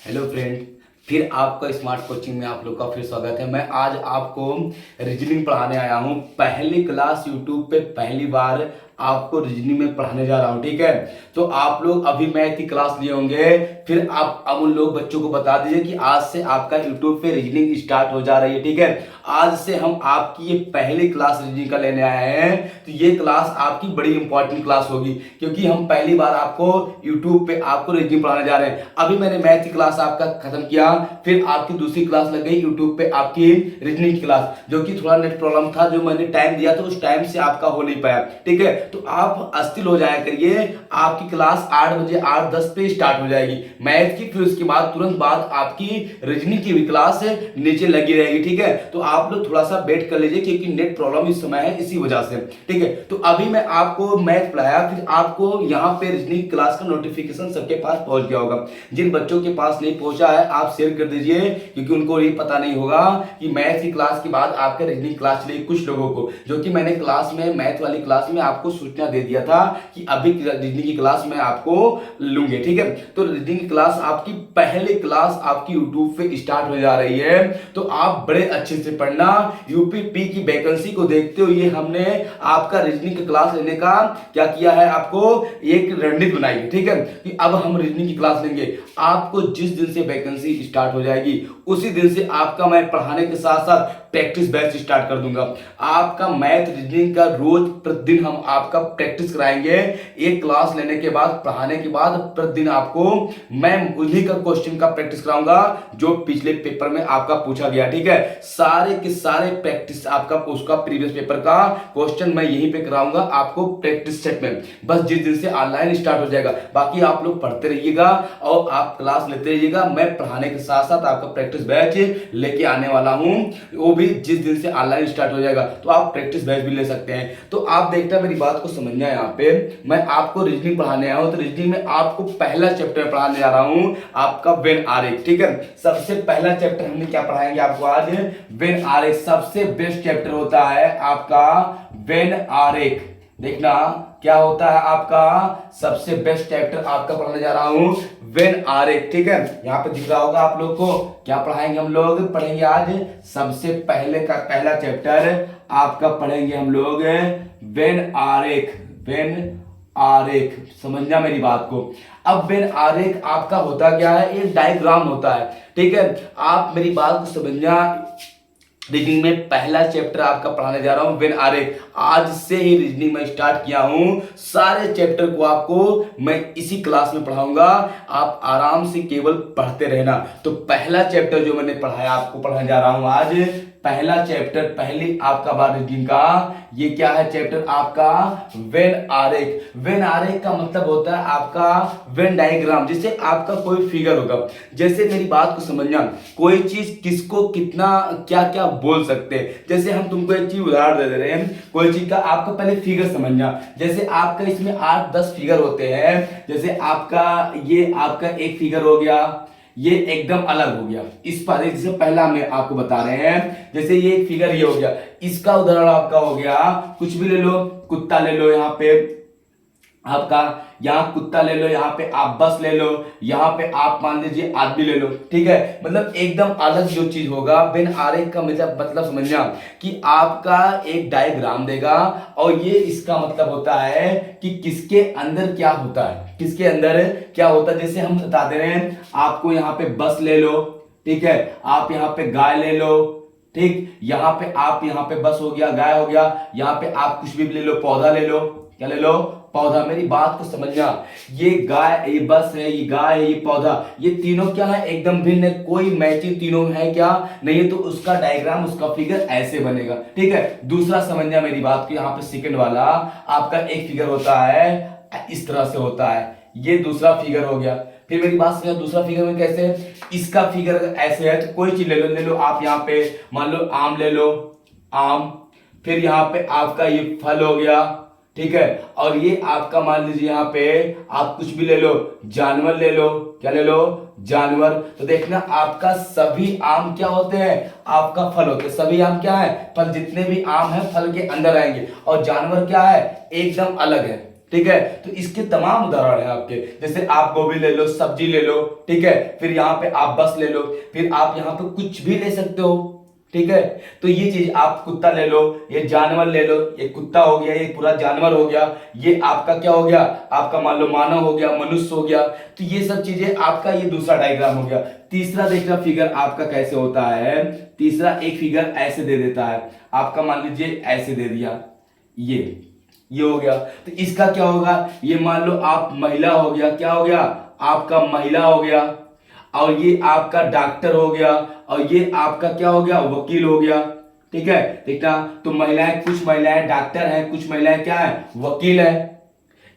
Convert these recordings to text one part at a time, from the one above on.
Hello friend, फिर आपका smart coaching में आप लोग का फिर स्वागत है। मैं आज आपको रीजनिंग पढ़ाने आया हूँ। पहली क्लास यूट्यूब पे पहली बार आपको रीजनिंग में पढ़ाने जा रहा हूँ, ठीक है। तो आप लोग अभी मैथ की क्लास लिए होंगे, फिर आप अब उन लोग बच्चों को बता दीजिए कि आज से आपका यूट्यूब पे रीजनिंग स्टार्ट हो जा रही है, ठीक है। आज से हम आपकी ये पहली क्लास रीजनिंग का लेने आए हैं। तो ये क्लास आपकी बड़ी इंपॉर्टेंट क्लास होगी, क्योंकि हम पहली बार आपको यूट्यूब पे आपको रीजनिंग पढ़ाने जा रहे हैं। अभी मैंने मैथ की क्लास आपका खत्म किया, फिर आपकी दूसरी क्लास लग गई यूट्यूब पे आपकी रीजनिंग की क्लास, जो कि थोड़ा नेट प्रॉब्लम था, जो मैंने टाइम दिया था उस टाइम से आपका हो नहीं पाया, ठीक है। तो आप अस्थिर हो जाया करिए। आपकी क्लास 8 बजे 8:10 पे स्टार्ट हो जाएगी मैथ की, फिर उसके बाद तुरंत बाद आपकी रीजनिंग की भी क्लास नीचे लगी रहेगी, ठीक है। तो आप लोग थोड़ा सा वेट कर लीजिए, क्योंकि नेट प्रॉब्लम इस समय है, इसी वजह से, ठीक है। तो अभी मैं आपको मैथ पढ़ाया, फिर आपको यहाँ पे रीजनिंग क्लास का नोटिफिकेशन सबके पास पहुंच गया होगा। जिन बच्चों के पास नहीं पहुंचा है आप शेयर कर दीजिए, क्योंकि उनको ये पता नहीं होगा कि मैथ की क्लास के बाद आपके रीजनिंग क्लास चलेगी। कुछ लोगों को, जो कि मैंने क्लास में मैथ वाली क्लास में आपको सूचना दे दिया था कि अभी रीजनिंग की क्लास में आपको लूंगे, ठीक है। तो रीजनिंग की क्लास आपकी पहली क्लास आपकी यूट्यूब पे स्टार्ट हो जा रही है। तो आप बड़े अच्छे से पढ़ना। यूपीपी की वैकेंसी को देखते हुए हमने आपका रीजनिंग की क्लास लेने का क्या किया है, आपको एक रणनीति बनाई है, ठीक है, कि अब हम रीजनिंग की क्लास लेंगे। आपको जिस दिन से वैकेंसी स्टार्ट हो जाएगी उसी दिन से आपका मैं पढ़ाने के साथ साथ प्रैक्टिस बैच स्टार्ट कर दूंगा। आपका मैथ रीजनिंग का रोज प्रतिदिन हम आपका प्रैक्टिस कराएंगे। एक क्लास लेने के बाद, पढ़ाने के बाद प्रतिदिन आपको मैं उन्हीं का क्वेश्चन का प्रैक्टिस कराऊंगा जो पिछले पेपर में आपका पूछा गया, ठीक है। सारे के सारे प्रैक्टिस आपका उसका प्रीवियस पेपर का क्वेश्चन मैं यहीं पे कराऊंगा आपको प्रैक्टिस सेट में। बस जिस दिन से ऑनलाइन स्टार्ट हो जाएगा, बाकी आप लोग पढ़ते रहिएगा और आप क्लास लेते रहिएगा। मैं पढ़ाने के साथ साथ आपका प्रैक्टिस बैच लेके आने वाला हूं, वो भी जिस दिन से ऑनलाइन स्टार्ट हो जाएगा। तो आप प्रैक्टिस बैच भी ले सकते हैं। तो आप देखना, मेरी बात को समझना। यहाँ पे मैं आपको रीजनिंग पढ़ाने आया हूं, तो रीजनिंग में आपको पहला चैप्टर पढ़ाने जा रहा हूं आपका वेन आरेख, ठीक है। सबसे पहला चैप्टर हमने क्या पढ़ाएंगे आपको आज, वेन आरेख। सबसे बेस्ट चैप्टर होता है आपका वेन आरेख। देखना क्या होता है आपका सबसे बेस्ट चैप्टर आपका पढ़ाने जा रहा हूं वेन आरेख, ठीक है। यहां पे दिख रहा होगा आप लोग को क्या पढ़ाएंगे हम लोग। पढ़ेंगे आज सबसे पहले का पहला चैप्टर आपका पढ़ेंगे हम लोग वेन आरेख। वेन आरेख, समझना मेरी बात को। अब वेन आरेख आपका होता क्या है, एक डायग्राम होता है, ठीक है। आप मेरी बात को समझना। रीजनिंग में पहला चैप्टर आपका पढ़ाने जा रहा हूं वेन आरेख। आज से ही रीजनिंग में स्टार्ट किया हूं। सारे चैप्टर को आपको मैं इसी क्लास में पढ़ाऊंगा। आप आराम से केवल पढ़ते रहना। तो पहला चैप्टर जो मैंने पढ़ाया आपको पढ़ाने जा रहा हूं आज, पहला चैप्टर, पहली आपका बार रीजनिंग का, ये क्या है चैप्टर आपका वेन आरेख। वेन आरेख का मतलब होता है आपका वेन डायग्राम, जिसे आपका कोई फिगर होगा। जैसे मेरी बात को समझना, कोई चीज किसको कितना क्या क्या बोल सकते हैं। जैसे हम तुमको एक चीज उदाहरण दे रहे हैं, कोई चीज का आपको पहले फिगर समझना। जैसे आपका इसमें 8-10 फिगर होते हैं। जैसे आपका ये आपका एक फिगर हो गया, ये एकदम अलग हो गया। इस पर जैसे पहला मैं आपको बता रहे हैं, जैसे ये एक फिगर ये हो गया, इसका उदाहरण आपका हो गया, कुछ भी ले लो, कुत्ता ले लो, यहाँ पे आपका यहाँ कुत्ता ले लो, यहाँ पे आप बस ले लो, यहाँ पे आप मान लीजिए आदमी ले लो, ठीक है। मतलब एकदम अलग जो चीज होगा। वेन आरेख का मतलब समझना कि आपका एक डायग्राम देगा और ये इसका मतलब होता है कि किसके अंदर क्या होता है, किसके अंदर क्या होता है। जैसे हम बता दे रहे हैं आपको, यहाँ पे बस ले लो, ठीक है। आप यहाँ पे गाय ले लो, ठीक। यहाँ पे आप यहाँ पे बस हो गया, गाय हो गया। यहाँ पे आप कुछ भी ले लो, पौधा ले लो, क्या ले लो, पौधा। मेरी बात को समझना, ये गाय, ये बस है, ये गाय है, ये पौधा, ये तीनों क्या है, एकदम भिन्न है। कोई मैचिंग तीनों है क्या, नहीं है। तो उसका डायग्राम, उसका फिगर ऐसे बनेगा, ठीक है। दूसरा समझना मेरी बात को, यहाँ पे सेकंड वाला आपका एक फिगर होता है, इस तरह से होता है। ये दूसरा फिगर हो गया। फिर मेरी बात समझना, दूसरा फिगर में कैसे है, इसका फिगर ऐसे है। तो कोई चीज ले लो आप, यहाँ पे मान लो आम ले लो, आम। फिर यहाँ पे आपका ये फल हो गया, ठीक है। और ये आपका मान लीजिए यहाँ पे आप कुछ भी ले लो, जानवर ले लो, क्या ले लो, जानवर। तो देखना आपका सभी आम क्या होते हैं, आपका फल होते हैं। सभी आम क्या है, फल। जितने भी आम है फल के अंदर आएंगे। और जानवर क्या है, एकदम अलग है। ठीक है। तो इसके तमाम उदाहरण हैं आपके, जैसे आप गोभी ले लो, सब्जी ले लो, ठीक है, फिर यहाँ पे आप बस ले लो, फिर आप यहाँ पे कुछ भी ले सकते हो, ठीक है। तो ये चीज आप कुत्ता ले लो, ये जानवर ले लो, ये कुत्ता हो गया, ये पूरा जानवर हो गया, ये आपका क्या हो गया, आपका मान लो मानव हो गया, मनुष्य हो गया। तो ये सब चीजें आपका, ये दूसरा डायग्राम हो गया। तीसरा देखना फिगर आपका कैसे होता है। तीसरा एक फिगर ऐसे दे देता है आपका, मान लीजिए ऐसे दे दिया, ये हो गया। तो इसका क्या होगा, ये मान लो आप महिला हो गया, क्या हो गया, आपका महिला हो गया, और ये आपका डॉक्टर हो गया, और ये आपका क्या हो गया, वकील हो गया, ठीक है। देखना, तो महिलाएं, कुछ महिलाएं डॉक्टर हैं, कुछ महिलाएं क्या है, वकील है,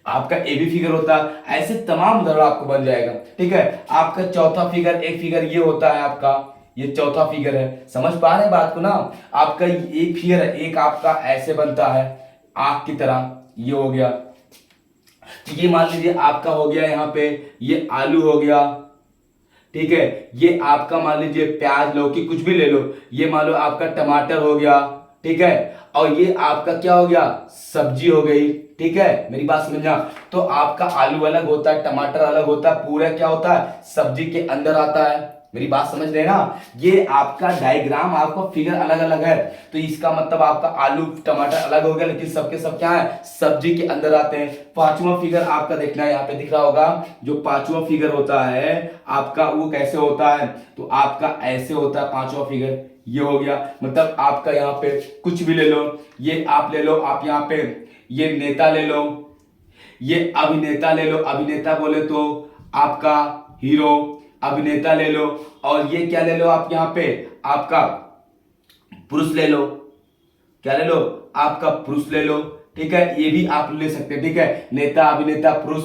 आपका ए भी फिगर होता है। ऐसे तमाम उदाहरण आपको बन जाएगा, ठीक है। आपका चौथा फिगर, एक फिगर ये होता है आपका, ये चौथा फिगर है, समझ पा रहे हैं बात को ना। आपका एक फिगर है, एक आपका ऐसे बनता है आंख की तरह, ये हो गया। तो ये मान लीजिए आपका हो गया, यहाँ पे ये आलू हो गया, ठीक है। ये आपका मान लीजिए प्याज, लौकी, कुछ भी ले लो, ये मान लो आपका टमाटर हो गया, ठीक है। और ये आपका क्या हो गया, सब्जी हो गई, ठीक है। मेरी बात समझना, तो आपका आलू अलग होता है, टमाटर अलग होता है, पूरा क्या होता है, सब्जी के अंदर आता है। मेरी बात समझ रहे ना। ये आपका डायग्राम, आपका फिगर अलग अलग है, तो इसका मतलब आपका आलू टमाटर अलग हो गया, लेकिन सबके सब क्या है, सब्जी के अंदर आते हैं। पांचवा फिगर आपका देखना है, यहाँ पे दिख रहा होगा, जो पांचवा फिगर होता है आपका, वो कैसे होता है, तो आपका ऐसे होता है पांचवा फिगर, ये हो गया। मतलब आपका यहाँ पे कुछ भी ले लो, ये आप ले लो, आप यहाँ पे ये नेता ले लो, ये अभिनेता ले लो, अभिनेता बोले तो आपका हीरो, अभिनेता ले लो, और ये क्या ले लो आप यहाँ पे, आपका पुरुष ले लो, क्या ले लो, आपका पुरुष ले लो, ठीक है। ये भी आप ले सकते हैं, ठीक है, नेता, अभिनेता, पुरुष,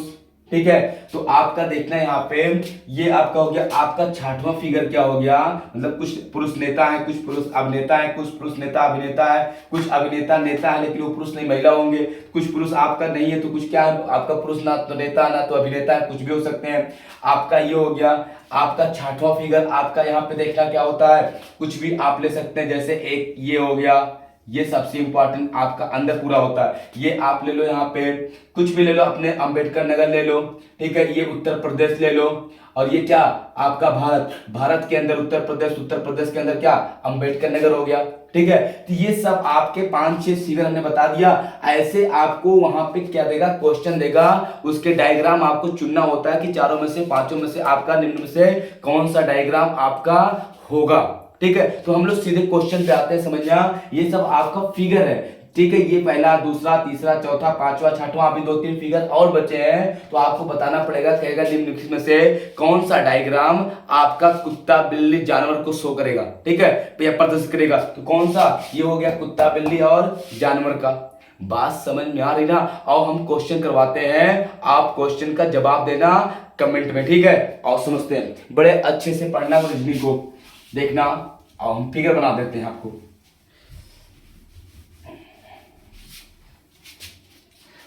ठीक है। तो आपका देखना है यहाँ पे, ये आपका हो गया, आपका छठवां फिगर क्या हो गया, मतलब कुछ पुरुष नेता है, कुछ पुरुष अभिनेता है, कुछ पुरुष नेता अभिनेता है, कुछ अभिनेता नेता है लेकिन वो पुरुष नहीं महिला होंगे, कुछ पुरुष आपका नहीं है, तो कुछ क्या है, आपका पुरुष ना तो नेता ना तो अभिनेता है, कुछ भी हो सकते हैं। आपका ये हो गया आपका छठवां फिगर। आपका यहाँ पे देखना क्या होता है, कुछ भी आप ले सकते हैं, जैसे एक ये हो गया, ये सबसे इंपॉर्टेंट आपका अंदर पूरा होता है, ये आप ले लो, यहाँ पे कुछ भी ले लो, अपने अंबेडकर नगर ले लो, ठीक है, ये उत्तर प्रदेश ले लो, और ये क्या आपका भारत, भारत के अंदर उत्तर प्रदेश, उत्तर प्रदेश के अंदर क्या अंबेडकर नगर हो गया, ठीक है। तो ये सब आपके 5-6 फिगर हमने बता दिया। ऐसे आपको वहां पे क्या देगा, क्वेश्चन देगा, उसके डायग्राम आपको चुनना होता है कि चारों में से, पांचों में से आपका निम्न में से कौन सा डायग्राम आपका होगा, ठीक है। तो हम लोग सीधे क्वेश्चन पे आते हैं, समझना। ये सब आपका फिगर है, ठीक है। ये पहला, दूसरा, तीसरा, चौथा, पांचवा, छठवां, अभी 2-3 फिगर और बचे हैं, तो आपको बताना पड़ेगा, कहेगा निम्नलिखित में से कौन सा डायग्राम आपका कुत्ता बिल्ली जानवर को शो करेगा, ठीक है, या प्रदर्शित करेगा। तो कौन सा, ये हो गया कुत्ता बिल्ली और जानवर का। बात समझ में आ रही ना। और हम क्वेश्चन करवाते हैं, आप क्वेश्चन का जवाब देना कमेंट में, ठीक है। और समझते हैं, बड़े अच्छे से पढ़ना रीजनिंग को, देखना, और हम फिगर बना देते हैं आपको।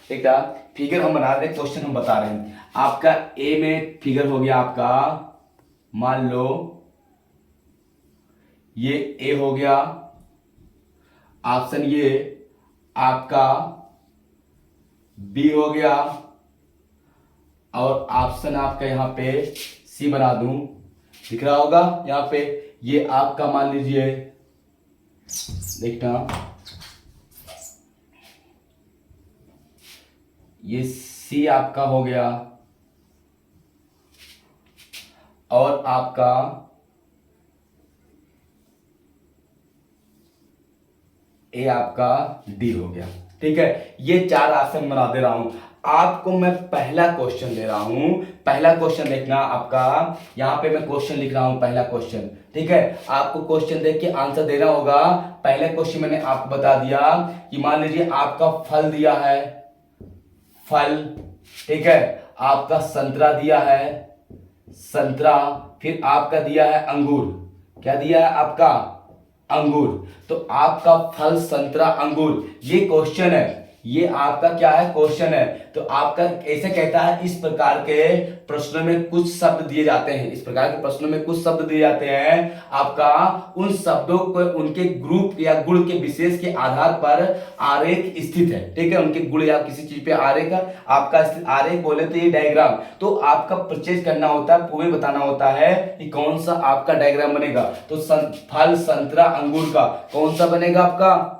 ठीक है, फिगर हम बना रहे हैं, क्वेश्चन हम बता रहे हैं। आपका ए में फिगर हो गया आपका, मान लो ये ए हो गया, ऑप्शन ये आपका बी हो गया, और ऑप्शन आपका यहां पे सी बना दूं, दिख रहा होगा यहां पे। ये आपका मान लीजिए, देखना, ये सी आपका हो गया, और आपका ए आपका डी हो गया, ठीक है। ये 4 ऑप्शन बना दे रहा हूं आपको। मैं पहला क्वेश्चन दे रहा हूं, पहला क्वेश्चन देखना आपका, यहां पे मैं क्वेश्चन लिख रहा हूं, पहला क्वेश्चन, ठीक है। आपको क्वेश्चन देख के आंसर देना होगा। पहले क्वेश्चन मैंने आपको बता दिया कि मान लीजिए आपका फल दिया है, फल, ठीक है, आपका संतरा दिया है, संतरा, फिर आपका दिया है अंगूर, क्या दिया है आपका, अंगूर। तो आपका फल, संतरा, अंगूर, ये क्वेश्चन है, ये आपका क्या है, क्वेश्चन है। तो आपका ऐसे कहता है, इस प्रकार के प्रश्नों में कुछ शब्द दिए जाते हैं, इस प्रकार के प्रश्नों में कुछ शब्द दिए जाते हैं, आपका उन शब्दों को उनके ग्रुप या गुण के विशेष के आधार पर आरेख स्थित है, ठीक है, उनके गुण या किसी चीज पे आरेख आपका स्थित, आरेख बोले तो ये डायग्राम, तो आपका परचेज करना होता है, पूरे बताना होता है कि कौन सा आपका डायग्राम बनेगा। तो फल संतरा अंगूर का कौन सा बनेगा आपका,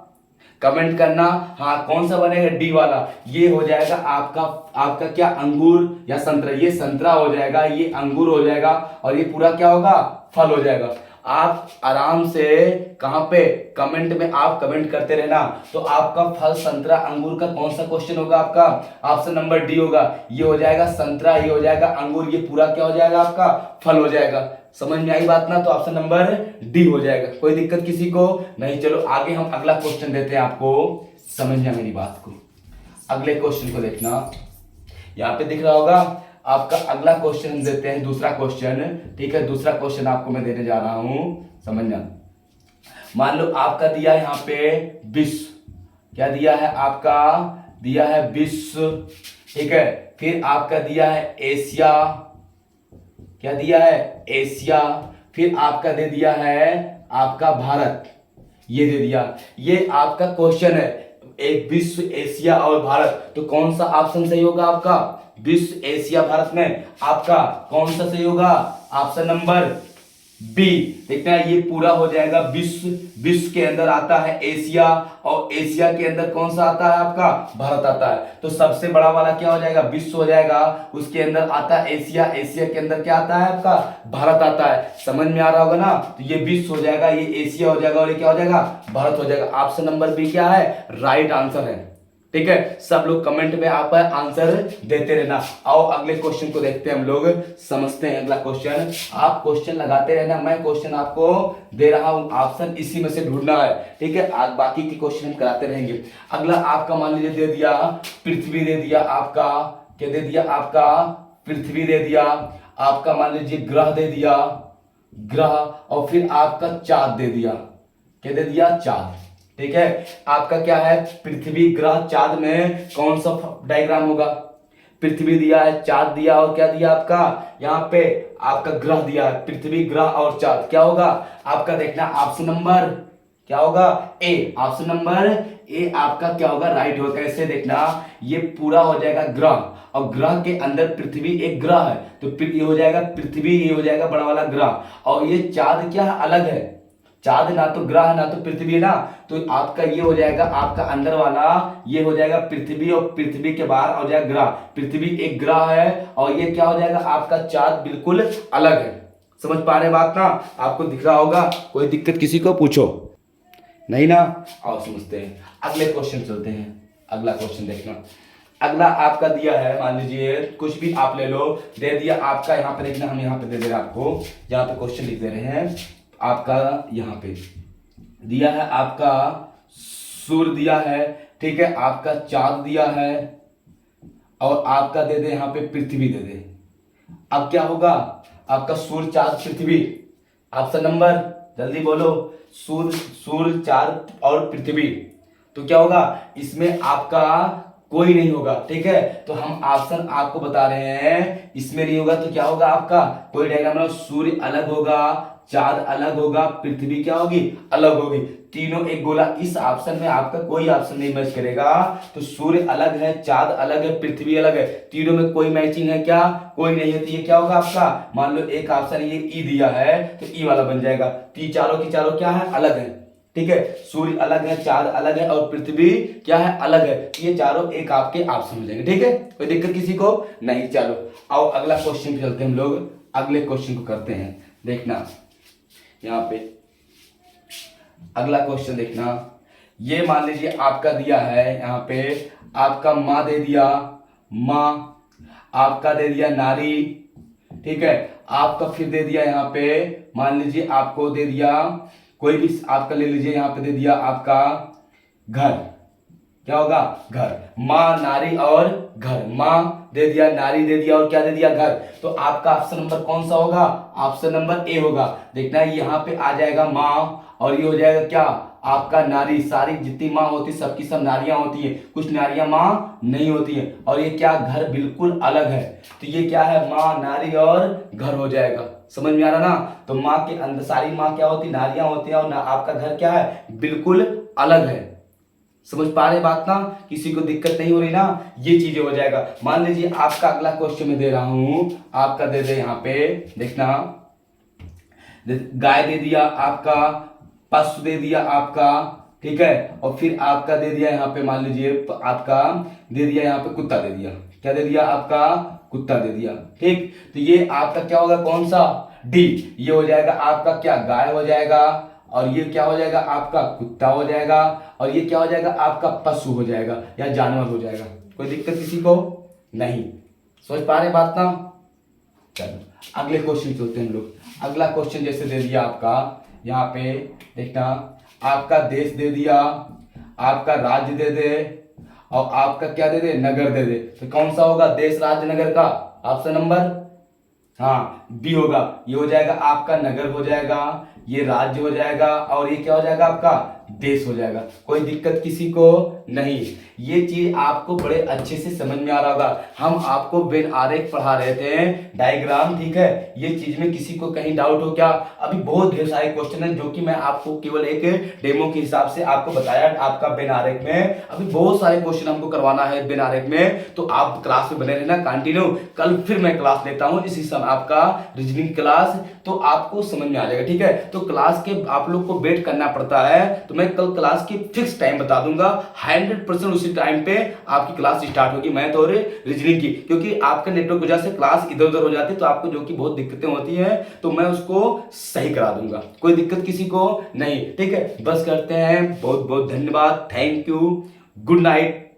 कमेंट करना, हाँ कौन सा बनेगा, डी वाला, ये हो जाएगा आपका, आपका क्या, अंगूर या संतरा, ये संतरा हो जाएगा, ये अंगूर हो जाएगा, और ये पूरा क्या होगा, फल हो जाएगा। आप आराम से कहां पे, कमेंट में आप कमेंट करते रहना। तो आपका फल संतरा अंगूर का कौन सा क्वेश्चन होगा आपका, ऑप्शन नंबर डी होगा। ये हो जाएगा संतरा, ये हो जाएगा अंगूर, ये पूरा क्या हो जाएगा आपका, फल हो जाएगा। समझ में आई बात ना, तो ऑप्शन नंबर डी हो जाएगा। कोई दिक्कत किसी को नहीं। चलो आगे हम अगला क्वेश्चन देते हैं आपको, समझना मेरी बात को। अगले क्वेश्चन को देखना, यहाँ पे दिख रहा होगा आपका। अगला क्वेश्चन हम देते हैं, दूसरा क्वेश्चन, ठीक है, दूसरा क्वेश्चन आपको मैं देने जा रहा हूं, समझना। मान लो आपका दिया है यहाँ पे विश्व, क्या दिया है आपका, दिया है विश्व, ठीक है, फिर आपका दिया है एशिया, क्या दिया है, एशिया, फिर आपका दे दिया है आपका भारत, ये दे दिया। ये आपका क्वेश्चन है, एक विश्व, एशिया और भारत, तो कौन सा ऑप्शन सही होगा आपका, विश्व, एशिया, भारत में आपका कौन सा सही होगा, ऑप्शन नंबर बी। देखना ये पूरा हो जाएगा विश्व, विश्व के अंदर आता है एशिया, और एशिया के अंदर कौन सा आता है आपका, भारत आता है। तो सबसे बड़ा वाला क्या हो जाएगा, विश्व हो जाएगा, उसके अंदर आता है एशिया, एशिया के अंदर क्या आता है आपका, भारत आता है। समझ में आ रहा होगा ना, तो ये विश्व हो जाएगा, ये एशिया हो जाएगा, और ये क्या हो जाएगा, भारत हो जाएगा। ऑप्शन नंबर बी क्या है, राइट आंसर है, ठीक है। सब लोग कमेंट में आप आंसर देते रहना। आओ अगले क्वेश्चन को देखते हैं हम लोग, समझते हैं अगला क्वेश्चन। आप क्वेश्चन लगाते रहना, मैं क्वेश्चन आपको दे रहा हूं, ऑप्शन इसी में से ढूंढना है, ठीक है। आज बाकी के क्वेश्चन हम कराते रहेंगे। अगला आपका मान लीजिए दे दिया पृथ्वी, दे दिया आपका, क्या दे दिया आपका, पृथ्वी दे दिया आपका, मान लीजिए ग्रह दे दिया, ग्रह, और फिर आपका चांद दे दिया, क्या दे दिया, चांद, ठीक है। आपका क्या है, पृथ्वी, ग्रह, चांद में कौन सा डायग्राम होगा, पृथ्वी दिया है, चांद दिया, और क्या दिया आपका, यहाँ पे आपका ग्रह दिया है, पृथ्वी, ग्रह और चांद, क्या होगा आपका, देखना ऑप्शन नंबर क्या होगा, ए, ऑप्शन नंबर ए आपका क्या होगा, राइट होगा। कैसे देखना, ये पूरा हो जाएगा ग्रह, और ग्रह के अंदर पृथ्वी एक ग्रह है, तो ये हो जाएगा पृथ्वी, ये हो जाएगा बड़ा वाला ग्रह, और ये चांद क्या है, अलग है, चांद ना तो ग्रह है ना तो पृथ्वी है ना, तो आपका ये हो जाएगा, आपका अंदर वाला ये हो जाएगा पृथ्वी, और पृथ्वी के बाहर हो जाएगा ग्रह, पृथ्वी एक ग्रह है, और ये क्या हो जाएगा आपका चांद बिल्कुल अलग है। समझ पा रहे बात ना, आपको दिख रहा होगा, कोई दिक्कत किसी को पूछो नहीं ना। आओ समझते हैं, अगले क्वेश्चन चलते हैं। अगला क्वेश्चन देखना, अगला आपका दिया है, मान लीजिए कुछ भी आप ले लो, दे दिया आपका, यहाँ पे देखना, हम यहाँ पे दे दे रहे हैं आपको, यहाँ पे क्वेश्चन लिख दे रहे हैं आपका, यहाँ पे दिया है आपका सूर्य दिया है, ठीक है, आपका चांद दिया है, और आपका दे दे यहाँ पे पृथ्वी दे दे। अब क्या होगा आपका, सूर्य, चांद, पृथ्वी, ऑप्शन नंबर जल्दी बोलो, सूर्य, चांद और पृथ्वी, तो क्या होगा, इसमें आपका कोई नहीं होगा, ठीक है। तो हम ऑप्शन आपको बता रहे हैं, इसमें नहीं होगा, तो क्या होगा आपका, कोई डायग्राम में सूर्य अलग होगा, चांद अलग होगा, पृथ्वी क्या होगी, अलग होगी, तीनों एक गोला। इस ऑप्शन में आपका कोई ऑप्शन नहीं मैच करेगा, तो सूर्य अलग है, चांद अलग है, पृथ्वी अलग है, तीनों में कोई मैचिंग है क्या, कोई नहीं है। तो ये क्या होगा आपका, मान लो एक ऑप्शन ये ई दिया है, तो ई वाला बन जाएगा। चारों की चारों क्या है, अलग है, ठीक है, सूर्य अलग है, चांद अलग है, और पृथ्वी क्या है, अलग है। ये चारों एक आपके ऑप्शन हो जाएंगे, ठीक है, कोई दिक्कत किसी को नहीं। चलो आओ अगला क्वेश्चन पे चलते हैं हम लोग, अगले क्वेश्चन को करते हैं। देखना यहाँ पे अगला क्वेश्चन देखना, ये मान लीजिए आपका दिया है, यहाँ पे आपका माँ दे दिया, माँ, आपका दे दिया नारी, ठीक है, आपका फिर दे दिया यहाँ पे, मान लीजिए आपको दे दिया कोई भी आपका ले लीजिए, यहाँ पे दे दिया आपका घर, क्या होगा, घर, माँ, नारी और घर, माँ दे दिया, नारी दे दिया, और क्या दे दिया, घर। तो आपका ऑप्शन नंबर कौन सा होगा, ऑप्शन नंबर ए होगा। देखना यहाँ पे आ जाएगा माँ, और ये हो जाएगा क्या, आपका नारी, सारी जितनी माँ होती सबकी सब नारियां होती हैं, कुछ नारियां माँ नहीं होती हैं। और ये क्या, घर बिल्कुल अलग है, तो ये क्या है, माँ, नारी और घर हो जाएगा। समझ में आ रहा ना? तो माँ के अंदर सारी माँ क्या होती, नारियां होती हैं, और ना आपका घर क्या है, बिल्कुल अलग है। समझ पा रहे बात ना? किसी को दिक्कत नहीं हो रही ना? ये चीजें हो जाएगा। मान लीजिए आपका अगला क्वेश्चन मैं दे रहा हूं, आपका दे दे यहाँ पे, देखना, गाय दे दिया आपका, पशु दे दिया आपका, ठीक है, और फिर आपका दे दिया यहाँ पे, मान लीजिए आपका दे दिया यहाँ पे कुत्ता दे दिया। क्या दे दिया? आपका कुत्ता दे दिया, ठीक। तो ये आपका क्या होगा, कौन सा, डी, ये हो जाएगा आपका क्या, गाय हो जाएगा, और ये क्या हो जाएगा आपका कुत्ता हो जाएगा, और ये क्या हो जाएगा आपका पशु हो जाएगा या जानवर हो जाएगा। कोई दिक्कत किसी को नहीं? सोच पा रहे बात ना? चलो अगले क्वेश्चन चलते हैं हम लोग। अगला क्वेश्चन जैसे दे दिया आपका यहाँ पे, देखना, आपका देश दे दिया, आपका राज्य दे दे, और आपका क्या दे दे, नगर दे दे। तो कौन सा होगा, देश, राज्य, नगर का? ऑप्शन नंबर, हाँ, बी होगा। ये हो जाएगा आपका नगर हो जाएगा, ये राज्य हो जाएगा, और ये क्या हो जाएगा आपका देश हो जाएगा। कोई दिक्कत किसी को नहीं? ये चीज आपको बड़े अच्छे से समझ में आ रहा होगा। हम आपको वेन आरेख पढ़ा रहे थे, डायग्राम, ठीक है। ये चीज में किसी को कहीं डाउट हो क्या? अभी बहुत ढेर सारे क्वेश्चन हैं जो कि मैं आपको केवल एक डेमो के हिसाब से आपको बताया। आपका वेन आरेख में अभी बहुत सारे क्वेश्चन हमको करवाना है वेन आरेख में, तो आप क्लास में बने रहना कंटिन्यू। कल फिर मैं क्लास लेता हूँ इसी समय, आपका रीजनिंग क्लास, तो आपको समझ में आ जाएगा, ठीक है। तो क्लास के आप लोग को वेट करना पड़ता है, तो मैं कल क्लास की फिक्स टाइम बता दूंगा, 100% उसी टाइम पे आपकी क्लास स्टार्ट होगी, मैथ और रीजनिंग की। क्योंकि आपका नेटवर्क वजह से क्लास इधर उधर हो जाती है, तो आपको जो कि बहुत दिक्कतें होती हैं, तो मैं उसको सही करा दूंगा। कोई दिक्कत किसी को नहीं, ठीक है। बस करते हैं, बहुत बहुत धन्यवाद, थैंक यू, गुड नाइट।